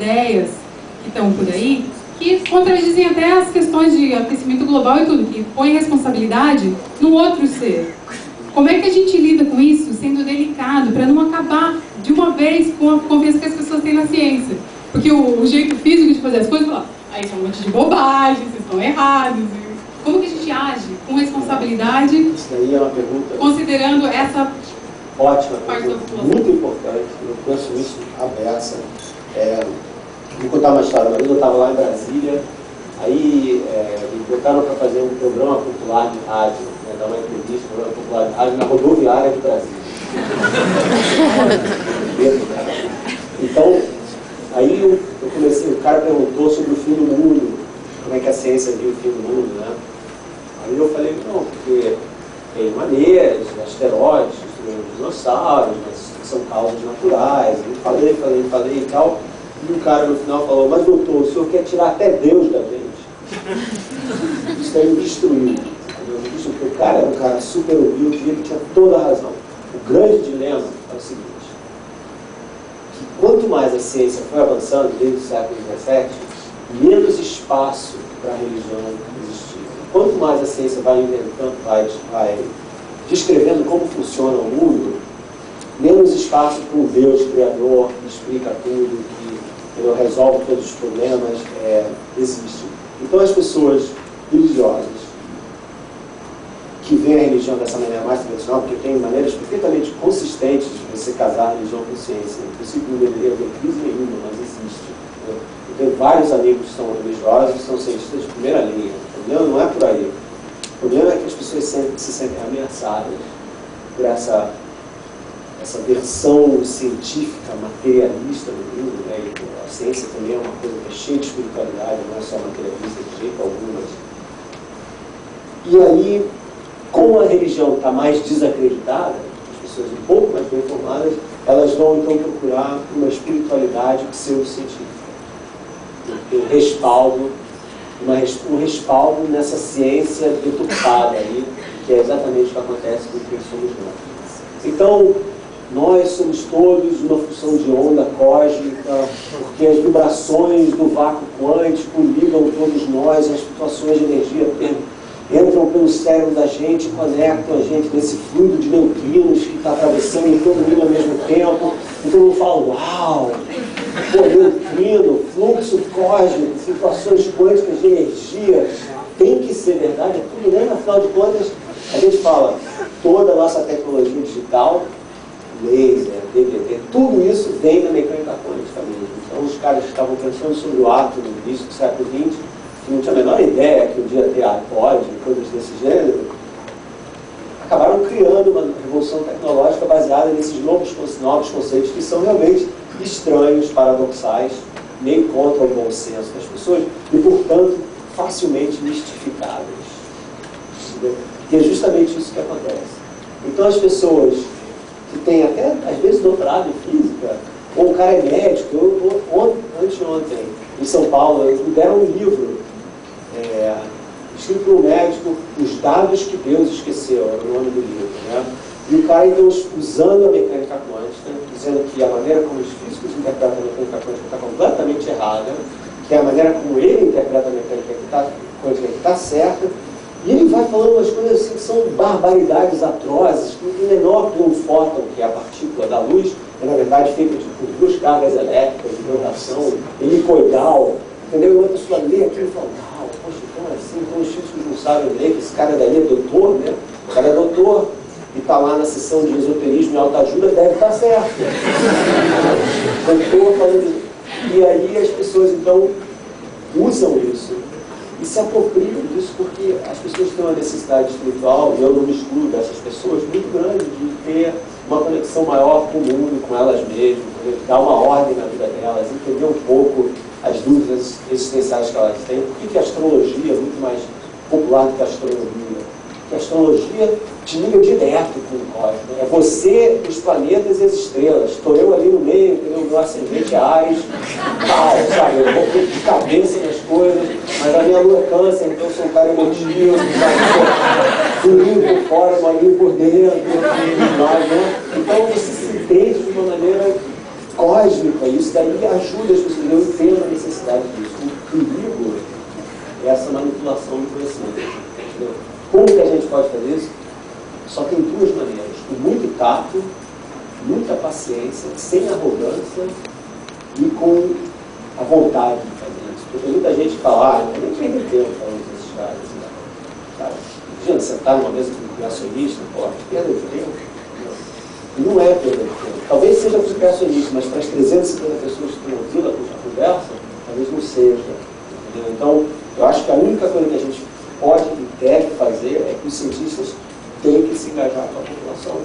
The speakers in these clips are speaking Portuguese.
ideias que estão por aí, que contradizem até as questões de aquecimento global e tudo, que põe responsabilidade no outro ser. Como é que a gente lida com isso, sendo delicado, para não acabar de uma vez com a confiança que as pessoas têm na ciência? Porque o jeito físico de fazer as coisas, falar, isso é um monte de bobagem, vocês estão errados. Como que a gente age com responsabilidade? Isso daí é uma pergunta considerando essa ótima, parte da população. muito importante. Eu penso nisso à beça. Vou contar uma história. Uma vez eu estava lá em Brasília, aí me botaram para fazer um programa popular de rádio, dar uma entrevista, um programa popular de rádio na rodoviária de Brasília. Então, aí eu comecei, o cara perguntou sobre o fim do mundo, como é que a ciência viu o fim do mundo, né? Aí eu falei, não, porque tem maneiras, asteroides, destruindo dinossauros, mas são causas naturais. Eu falei e tal. E o cara no final falou, mas doutor, o senhor quer tirar até Deus da gente? Isso daí me destruiu. Porque o cara era um cara super humilde e ele tinha toda a razão. O grande dilema é o seguinte, que quanto mais a ciência foi avançando desde o século XVII, menos espaço para a religião existia. Quanto mais a ciência vai inventando, vai descrevendo como funciona o mundo, menos espaço para um Deus criador que explica tudo, que resolve todos os problemas, existe. Então as pessoas religiosas que veem a religião dessa maneira mais tradicional, porque tem maneiras perfeitamente consistentes de você casar religião com ciência. No princípio não deveria haver crise nenhuma, mas existe. Eu tenho vários amigos que são religiosos e são cientistas de primeira linha. O problema não é por aí. O problema é que as pessoas se sentem ameaçadas por essa versão científica, materialista do mundo, né? E a ciência também é uma coisa que é cheia de espiritualidade, não é só materialista de jeito algum. E aí, como a religião está mais desacreditada, as pessoas um pouco mais bem informadas, elas vão então procurar uma espiritualidade pseudocientífica. Um respaldo nessa ciência deturpada aí, que é exatamente o que acontece com quem somos nós. Então, nós somos todos uma função de onda cósmica, porque as vibrações do vácuo quântico ligam todos nós, as flutuações de energia entram pelo cérebro da gente, conectam a gente nesse fluido de neutrinos que está atravessando todo mundo ao mesmo tempo. Então eu falo, uau, neutrino, fluxo cósmico, flutuações quânticas de energia, tem que ser verdade, é tudo, né? Afinal de contas, a gente fala, toda a nossa tecnologia digital, laser, DVD, tudo isso vem da mecânica quântica mesmo. Então os caras estavam pensando sobre o átomo no início do século XX, que não tinha a menor ideia que um dia ter iPod e coisas desse gênero, acabaram criando uma revolução tecnológica baseada nesses novos conceitos que são realmente estranhos, paradoxais, meio contra o bom senso das pessoas e, portanto, facilmente mistificáveis. E é justamente isso que acontece. Então as pessoas que têm até, às vezes, doutorado em física, ou o cara é médico, anteontem, em São Paulo, me deram um livro escrito por um médico, Os Dados que Deus Esqueceu, era o nome do livro, né? E o cara, então, usando a mecânica quântica, dizendo que a maneira como os físicos interpretam a mecânica quântica está completamente errada, que a maneira como ele interpreta a mecânica quântica está certa, e ele vai falando umas coisas assim que são barbaridades atrozes, que o menor de um fóton, que é a partícula da luz, é na verdade feita por duas cargas elétricas de vibração helicoidal, entendeu? E outra pessoa lê aquilo e fala, poxa, então é assim, então os físicos não sabem ler que esse cara daí é doutor, né? O cara é doutor e está lá na sessão de esoterismo e autoajuda, deve estar certo. Doutor falando. E aí as pessoas então usam isso e se apropriam disso porque as pessoas têm uma necessidade espiritual, e eu não me excluo dessas pessoas, muito grande, de ter uma conexão maior com o mundo, com elas mesmas, dar uma ordem na vida delas, entender um pouco as dúvidas existenciais que elas têm. Por que a astrologia é muito mais popular do que a astronomia? Porque a astrologia te liga direto com o cosmos. É você, os planetas e as estrelas. Estou eu ali no meio, entendeu? Meu ascendente é Áries, sabe? Eu vou de cabeça nas coisas, mas a minha lua é Câncer, então eu sou um cara emotivo, sabe? Durinho por fora, molinho por dentro, mas, né? Então você se entende de uma maneira cósmica, isso daí ajuda as pessoas, eu entendo a necessidade disso. O perigo é essa manipulação do conhecimento. Entendeu? Como que a gente pode fazer isso? Só tem duas maneiras: com muito tato, muita paciência, sem arrogância e com a vontade de fazer isso. Porque tem muita gente que fala, eu nem perdi tempo falando desses caras. Né? Cara, imagina, sentar numa mesa com um criacionista, pô, perda de tempo. E não é perda de tempo. Talvez seja para o criacionista, mas para as 350 pessoas que têm ouvido a conversa, talvez não seja. Entendeu? Então, eu acho que a única coisa que a gente pode e deve fazer é que os cientistas têm que se engajar com a população.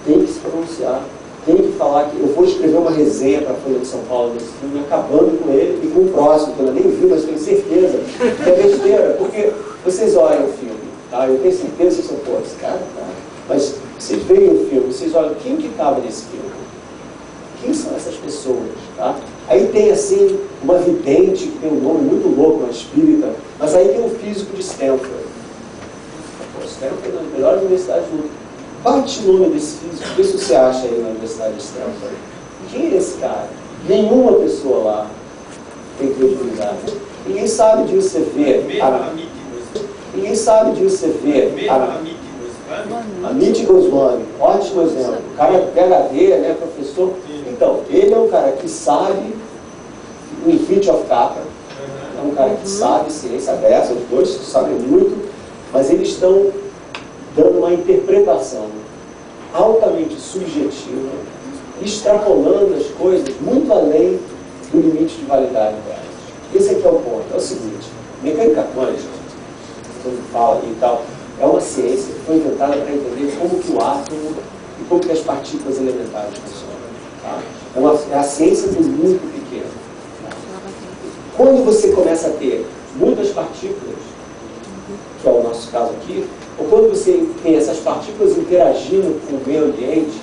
Tem que se pronunciar, tem que falar que eu vou escrever uma resenha para a Folha de São Paulo desse filme, acabando com ele e com o próximo, que eu nem vi, mas tenho certeza que é besteira, porque vocês olham o filme, tá? Eu tenho certeza que são, pô, esse cara tá. Mas vocês veem o filme, vocês olham quem que estava nesse filme? Quem são essas pessoas, tá? Aí tem assim, uma vidente que tem um nome muito louco, uma espírita, mas aí tem um físico de Stanford. Pô, Stanford é uma das melhores universidades do mundo. Bate o nome desse físico, o que você acha aí na Universidade de Stanford? Quem é esse cara? Nenhuma pessoa lá tem credibilidade. Ninguém sabe disso, você vê. Ninguém sabe disso, você vê. Amit Goswami, ótimo exemplo. O cara é PhD, né, professor. Então, ele é um cara que sabe, o Infinity of Capra, é um cara que sabe ciência dessa, os dois sabem muito, mas eles estão dando uma interpretação altamente subjetiva, extrapolando as coisas muito além do limite de validade delas. Esse aqui é o ponto, é o seguinte: mecânica quântica, todo mundo fala aqui e tal, é uma ciência que foi inventada para entender como que o átomo e como que as partículas elementares funcionam. Tá? É a ciência do muito pequeno. Tá? Quando você começa a ter muitas partículas, que é o nosso caso aqui, ou quando você tem essas partículas interagindo com o meio ambiente,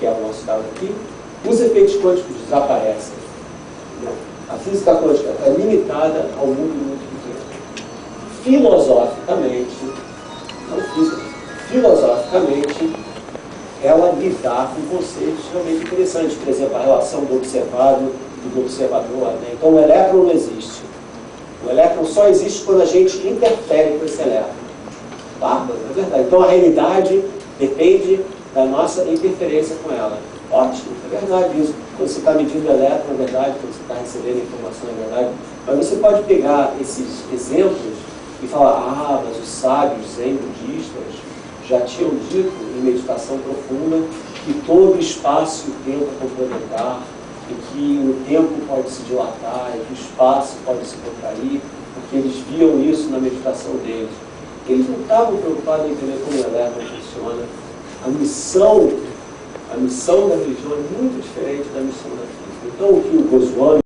que é o nosso caso aqui, os efeitos quânticos desaparecem. Entendeu? A física quântica é limitada ao mundo muito pequeno. Filosoficamente, não física, filosoficamente, ela lidar com conceitos realmente interessantes. Por exemplo, a relação do observado e do observador. Né? Então, o elétron não existe. O elétron só existe quando a gente interfere com esse elétron. Bárbaro, é verdade. Então, a realidade depende da nossa interferência com ela. Ótimo, é verdade isso. Quando você está medindo o elétron, é verdade. Quando você está recebendo informação, é verdade. Mas você pode pegar esses exemplos e falar, mas os sábios zen budistas já tinham dito em meditação profunda que todo espaço e o tempo é complementar, e que o tempo pode se dilatar, e que o espaço pode se contrair, porque eles viam isso na meditação deles. Eles não estavam preocupados em entender como o elétron funciona. A missão da religião é muito diferente da missão da física. Então, o que o Goswami